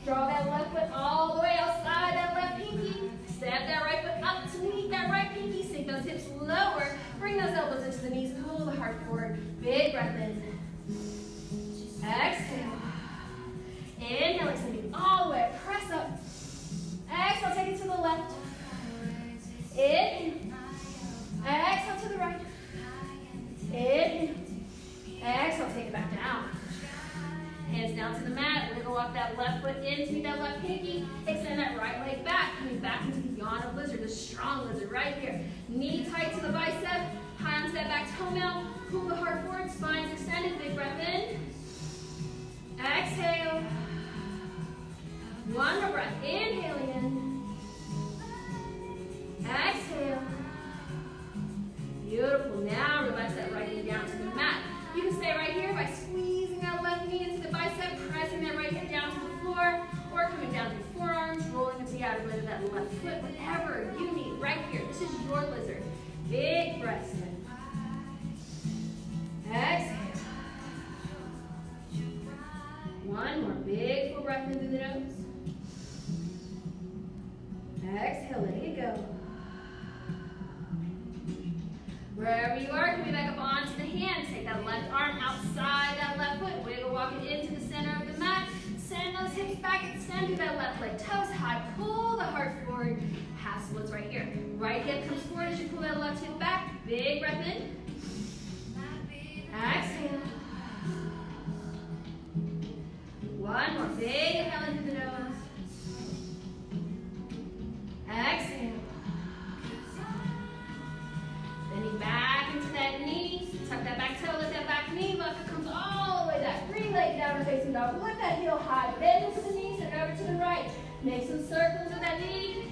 Draw that left foot all the way outside that left pinky. Step that right foot up to meet that right pinky. Sink those hips lower. Bring those elbows into the knees. Pull the heart forward. Big breath in. Exhale. Inhale, extending all the way. Press up. Exhale, take it to the left. Inhale. Exhale to the right. Inhale. Exhale, take it back down. Hands down to the mat. We're going to walk that left foot in to meet that left pinky. Extend that right leg back. Coming back into the yawn of lizard, the strong lizard right here. Knee tight to the bicep. High onto that back toenail. Pull the heart forward. Spine's extended. Big breath in. Exhale. One more breath. Inhaling in. Exhale. Beautiful. Now relax that right knee down to the mat. You can stay right here by squeezing that left knee into the bicep, pressing that right hip down to the floor, or coming down through forearms, rolling into the outer leg of that left foot, whatever you need right here. This is your lizard. Big breaths in. Exhale. One more big full breath in through the nose. Exhale, letting it go. Wherever you are, coming back up onto the hands. Take that left arm outside that left foot. Wiggle, walk it into the center of the mat. Send those hips back, extend through that left leg. Toes high, pull the heart forward. Half splits right here. Right hip comes forward as you pull that left hip back. Big breath in. Exhale. One more big inhale into the nose. Exhale. Bending back into that knee. Tuck that back toe, lift that back knee. Left foot comes all the way back. Three-legged downward facing dog. Lift that heel high. Bend into the knees and over to the right. Make some circles with that knee.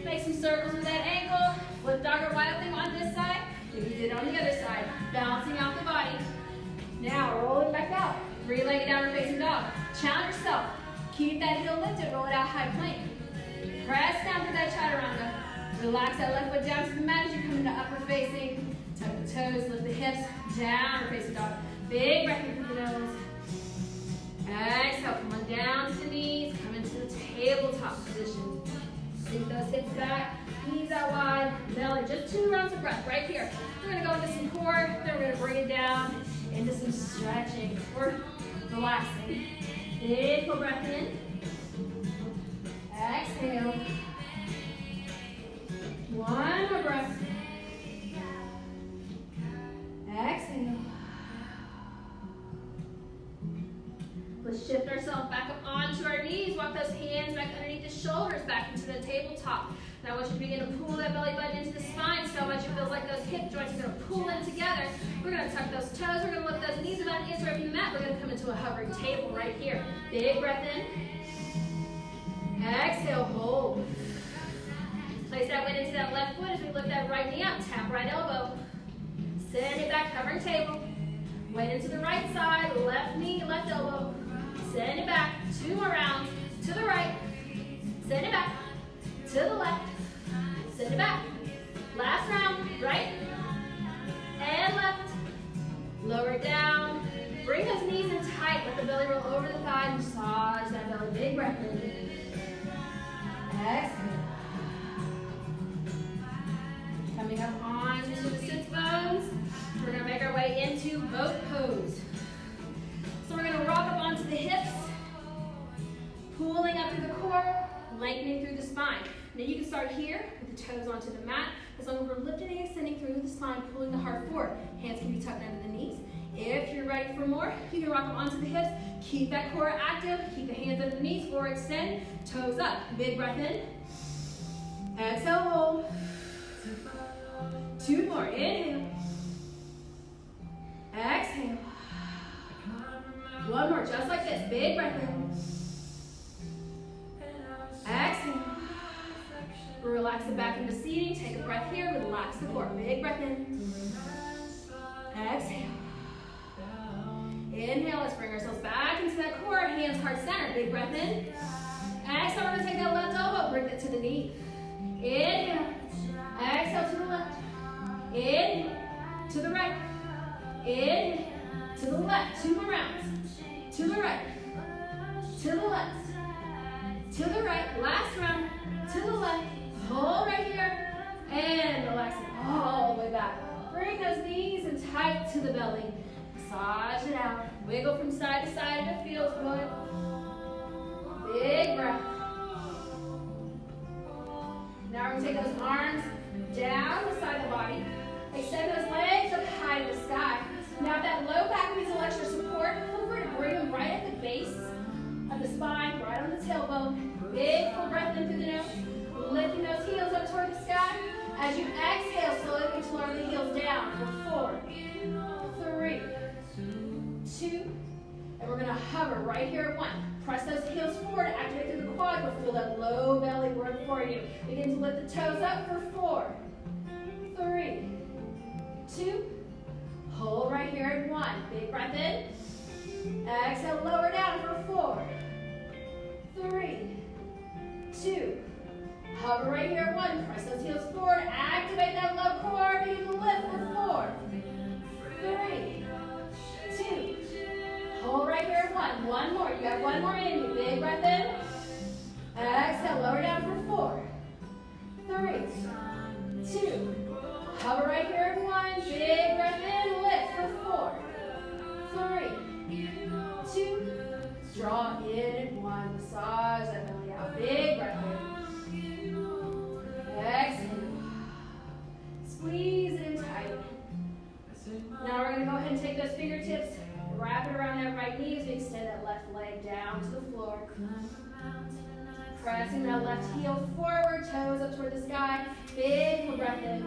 Make some circles with that ankle. Flip dog or wild thing on this side. Maybe you did it on the other side. Balancing out the body. Now rolling back out. Three-legged downward facing dog. Challenge yourself. Keep that heel lifted. Roll it out high plank. Press down through that chaturanga. Relax that left foot down to the mat as you come into upward facing. Tuck the toes, lift the hips, downward facing dog. Big breath in through the nose. Exhale, come on down to the knees. Come into the tabletop position. Sink those hips back, knees out wide, belly. Just 2 rounds of breath right here. We're going to go into some core, then we're going to bring it down into some stretching or relaxing. Big full breath in. Exhale. One more breath. Exhale. Let's shift ourselves back up onto our knees. Walk those hands back underneath the shoulders, back into the tabletop. Now I want you to begin to pull that belly button into the spine so much it feels like those hip joints are going to pull in together. We're going to tuck those toes. We're going to lift those knees about an inch away from the mat. We're going to come into a hovering table right here. Big breath in. Exhale, hold. Place that weight into that left foot as we lift that right knee up. Tap right elbow. Send it back, hovering table. Weight into the right side, left knee, left elbow. Send it back. 2 more rounds. To the right. Send it back. To the left. Send it back. Last round. Right. And left. Lower it down. Bring those knees in tight. Let the belly roll over the thigh. Massage that belly. Big breath in. Exhale. Coming up onto the sits bones. We're going to make our way into boat pose. So we're going to rock up onto the hips, pulling up through the core, lengthening through the spine. Now you can start here with the toes onto the mat. As long as we're lifting and extending through the spine, pulling the heart forward. Hands can be tucked under the knees. If you're ready for more, you can rock up onto the hips. Keep that core active. Keep the hands under the knees or extend. Toes up. Big breath in. Exhale, hold. 2 more. Inhale. Exhale. 1 more, just like this. Big breath in. Exhale. relax it back into seating. Take a breath here, relax the core. Big breath in. Exhale. Inhale, let's bring ourselves back into that core. Hands heart center. Big breath in. Exhale, we're going to take that left elbow, bring it to the knee. Inhale. Exhale to the left. Inhale. To the right. Inhale. To the left. 2 more rounds. To the right. To the left. To the right. Last round. To the left. Hold right here. And relax it all the way back. Bring those knees in tight to the belly. Massage it out. Wiggle from side to side if it feels good. Big breath. Now we're going to take those arms down the side of the body. Extend those legs up high to the sky. Now if that low back needs a little extra support, feel free to bring them right at the base of the spine, right on the tailbone. Big full breath in through the nose. Lifting those heels up toward the sky. As you exhale, slowly begin to lower the heels down for 4, 3, 2, and we're going to hover right here at 1. Press those heels forward, activate through the quad, but feel that low belly work for you. Begin to lift the toes up for 4, 3, 2, hold right here at 1. Big breath in. Exhale, lower down for 4, 3, 2, hover right here at 1. Press those heels forward, activate that low core, begin to lift for 4, 3, 2, hold right here at 1. One more. You got one more in you. Big breath in. Exhale. Lower down for 4, 3, 2. Hover right here at 1. Big breath in. Lift for 4, 3, 2. Draw in at 1. Massage that belly out. Big breath in. Exhale. Squeeze it in tight. Now we're going to go ahead and take those fingertips. Wrap it around that right knee as we extend that left leg down to the floor. Pressing that left heel forward, toes up toward the sky. Big full breath in.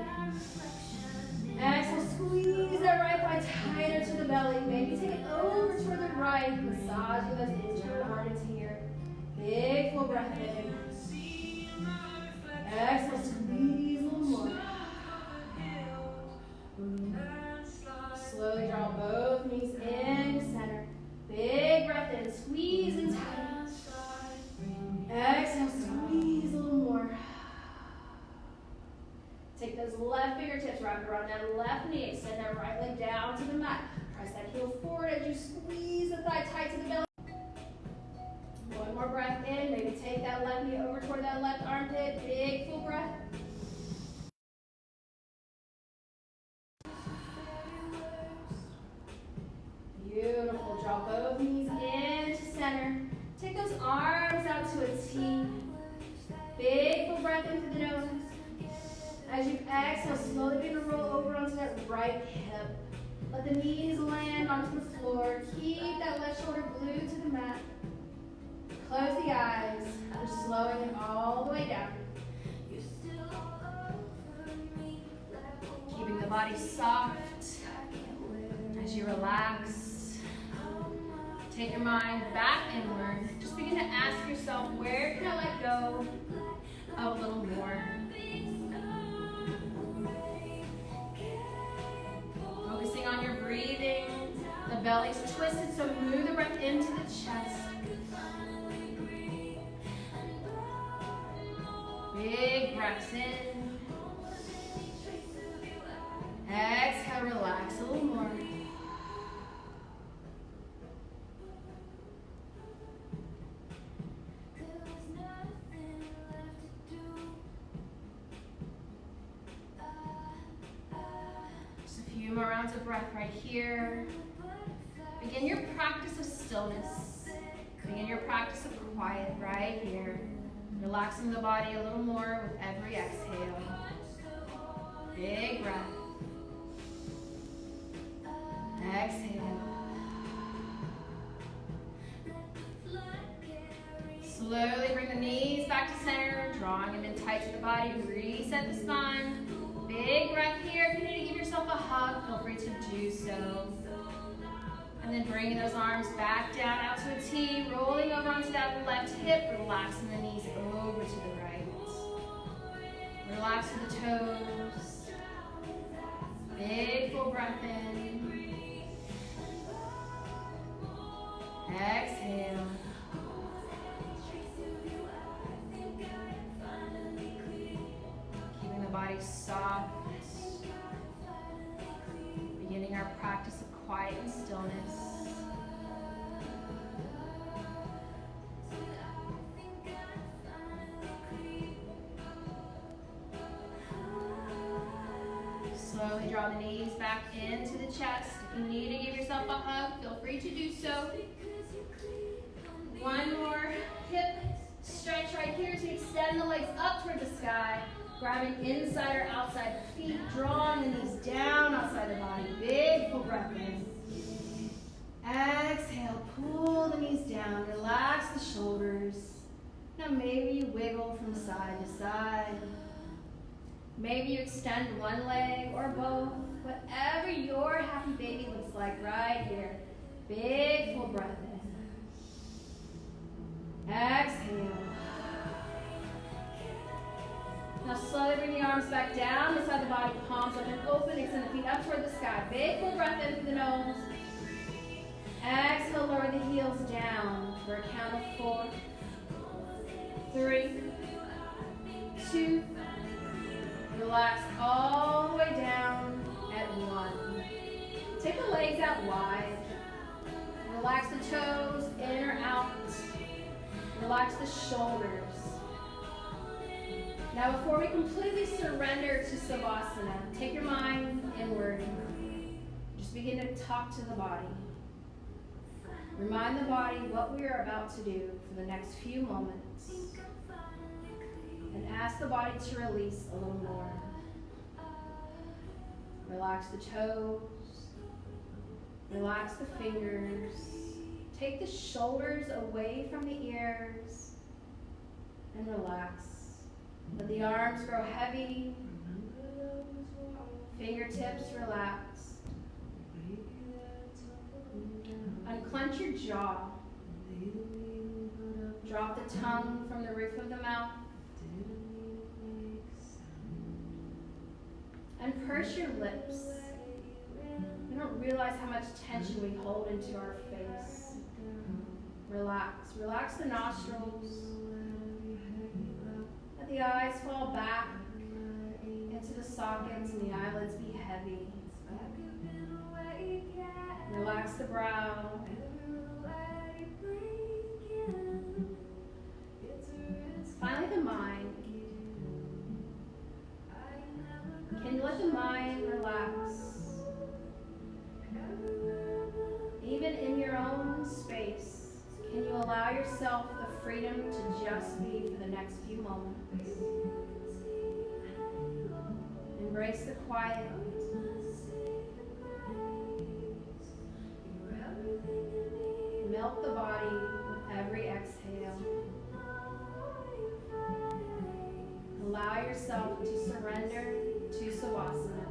Exhale, squeeze that right thigh tighter to the belly. Maybe take it over toward the right. Massaging those internal organs here. Big full breath in. Exhale, squeeze a little more. Slowly draw both knees into center. Big breath in. Squeeze and tight. Exhale, squeeze a little more. Take those left fingertips, wrap it around that left knee. Extend that right leg down to the mat. Press that heel forward as you squeeze the thigh tight to the belly. One more breath in. Maybe take that left knee over toward that left armpit. Big full breath. Beautiful. Draw both knees into center. Take those arms out to a T. Big full breath in through the nose. As you exhale, slowly begin to roll over onto that right hip. Let the knees land onto the floor. Keep that left shoulder glued to the mat. Close the eyes. We're slowing it all the way down. Keeping the body soft as you relax. Take your mind back inward. Just begin to ask yourself, where can I let go of a little more? Focusing on your breathing. The belly's twisted, so move the breath into the chest. Big breaths in. Exhale, relax a little more. More rounds of breath right here. Begin your practice of stillness. Begin your practice of quiet right here. Relaxing the body a little more with every exhale. Big breath. Exhale. Slowly bring the knees back to center, drawing them in tight to the body. Reset the spine. Big breath here. If you need to give yourself a hug, feel free to do so. And then bringing those arms back down out to a T, rolling over onto that left hip, relaxing the knees over to the right. Relax the toes. Big full breath in. Exhale. Keeping the body soft. Beginning our practice of quiet and stillness. Slowly draw the knees back into the chest. If you need to give yourself a hug, feel free to do so. One more hip stretch right here as we extend the legs up toward the sky, grabbing inside or outside the feet, drawing the knees down outside the body. Big full breath in. Exhale, pull the knees down, relax the shoulders. Now maybe you wiggle from side to side. Maybe you extend one leg or both, whatever your happy baby looks like right here. Big full breath in. Exhale. Now slowly bring the arms back down beside the body, palms up and open, extend the feet up toward the sky. Big full breath in through the nose. Exhale, lower the heels down for a count of 4, 3, 2, relax all the way down at 1. Take the legs out wide. Relax the toes in or out. Relax the shoulders. Now before we completely surrender to Savasana, take your mind inward. Just begin to talk to the body. Remind the body what we are about to do for the next few moments. And ask the body to release a little more. Relax the toes. Relax the fingers. Take the shoulders away from the ears. And relax. Let the arms grow heavy. Fingertips relax. Unclench your jaw. Drop the tongue from the roof of the mouth. And purse your lips. We don't realize how much tension we hold into our face. Relax. Relax the nostrils. Let the eyes fall back into the sockets and the eyelids be heavy. Relax the brow. Finally, the mind. Can you let the mind relax? Even in your own space, can you allow yourself the freedom to just be for the next few moments? Embrace the quiet. Melt the body with every exhale. Allow yourself to surrender to Savasana.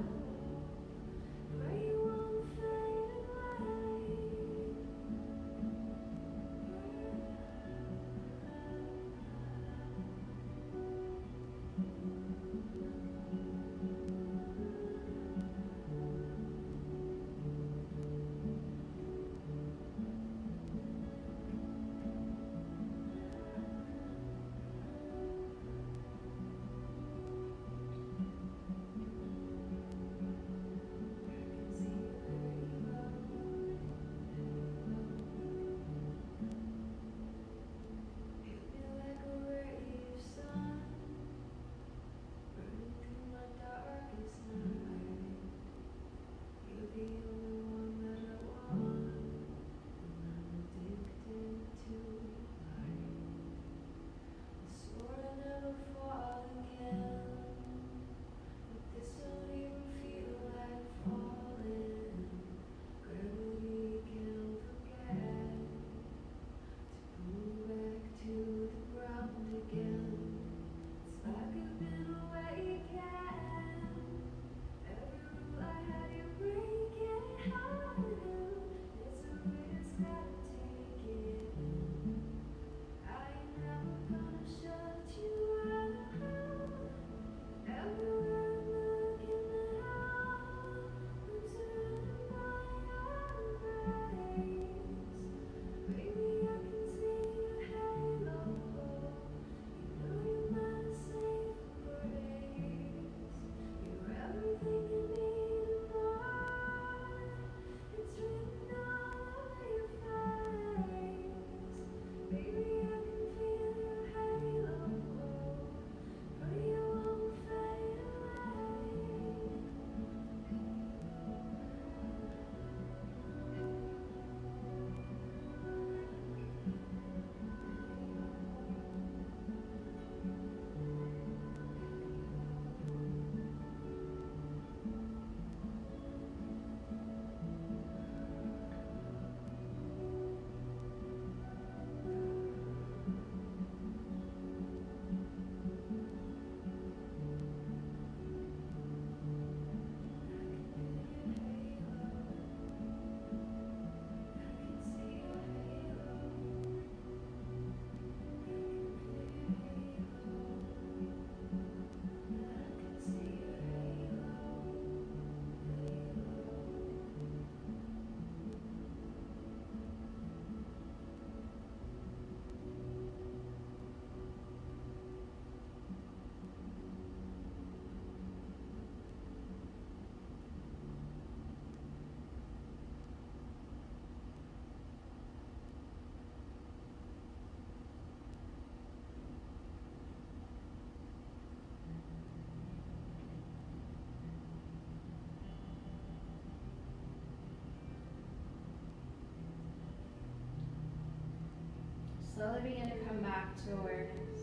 Slowly begin to come back to awareness.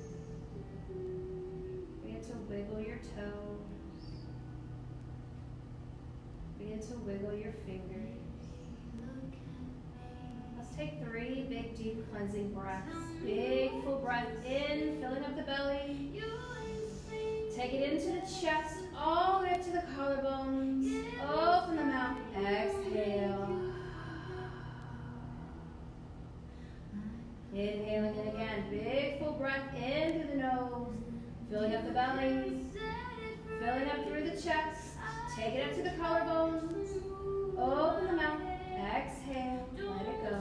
Begin to wiggle your toes. Begin to wiggle your fingers. Let's take 3 big, deep cleansing breaths. Big, full breath in, filling up the belly. Take it into the chest, all the way up to the collarbones. Open the mouth, exhale. Inhaling it again. Big, full breath in through the nose. Filling up the belly. Filling up through the chest. Take it up to the collarbones. Open the mouth. Exhale. Let it go.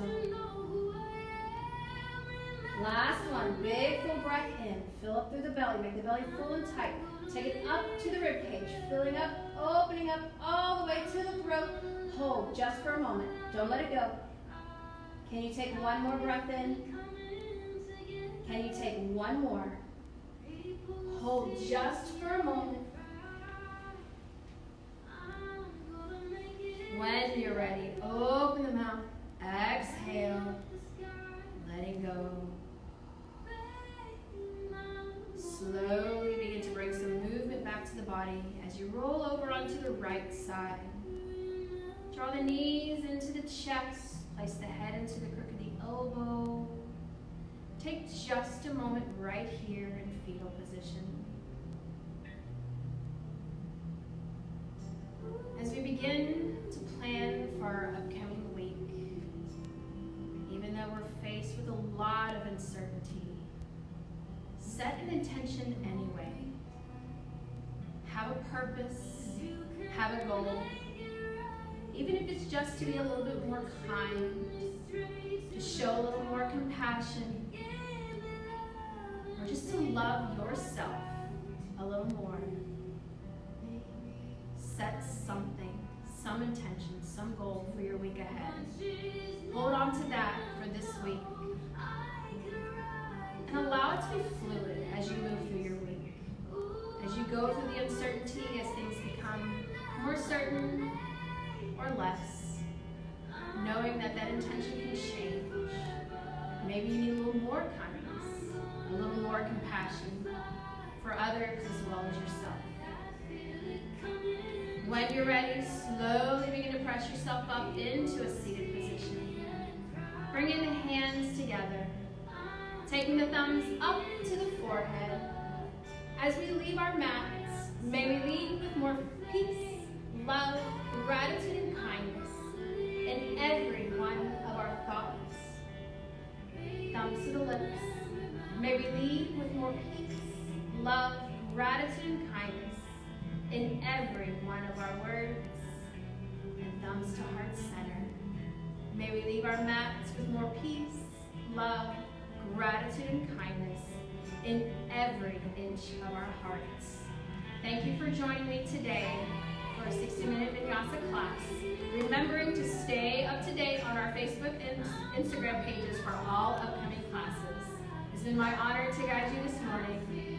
Last one. Big, full breath in. Fill up through the belly. Make the belly full and tight. Take it up to the rib cage. Filling up, opening up all the way to the throat. Hold just for a moment. Don't let it go. Can you take one more breath in? Can you take one more? Hold just for a moment. When you're ready, open the mouth. Exhale. Letting go. Slowly begin to bring some movement back to the body as you roll over onto the right side. Draw the knees into the chest. Place the head into the crook of the elbow. Take just a moment right here in fetal position. As we begin to plan for our upcoming week, even though we're faced with a lot of uncertainty, set an intention anyway. Have a purpose, have a goal. Even if it's just to be a little bit more kind, to show a little more compassion, or just to love yourself a little more. Set something, some intention, some goal for your week ahead. Hold on to that for this week. And allow it to be fluid as you move through your week. As you go through the uncertainty, as things become more certain, or less, knowing that that intention can change. Maybe you need a little more kindness, a little more compassion for others as well as yourself. When you're ready, slowly begin to press yourself up into a seated position. Bringing the hands together, taking the thumbs up to the forehead. As we leave our mats, may we leave with more peace, love, gratitude, and kindness in every one of our thoughts. Thumbs to the lips. May we leave with more peace, love, gratitude, and kindness in every one of our words. And thumbs to heart center. May we leave our mats with more peace, love, gratitude, and kindness in every inch of our hearts. Thank you for joining me today for a 60-minute Vinyasa class. Remembering to stay up to date on our Facebook and Instagram pages for all upcoming classes. It's been my honor to guide you this morning.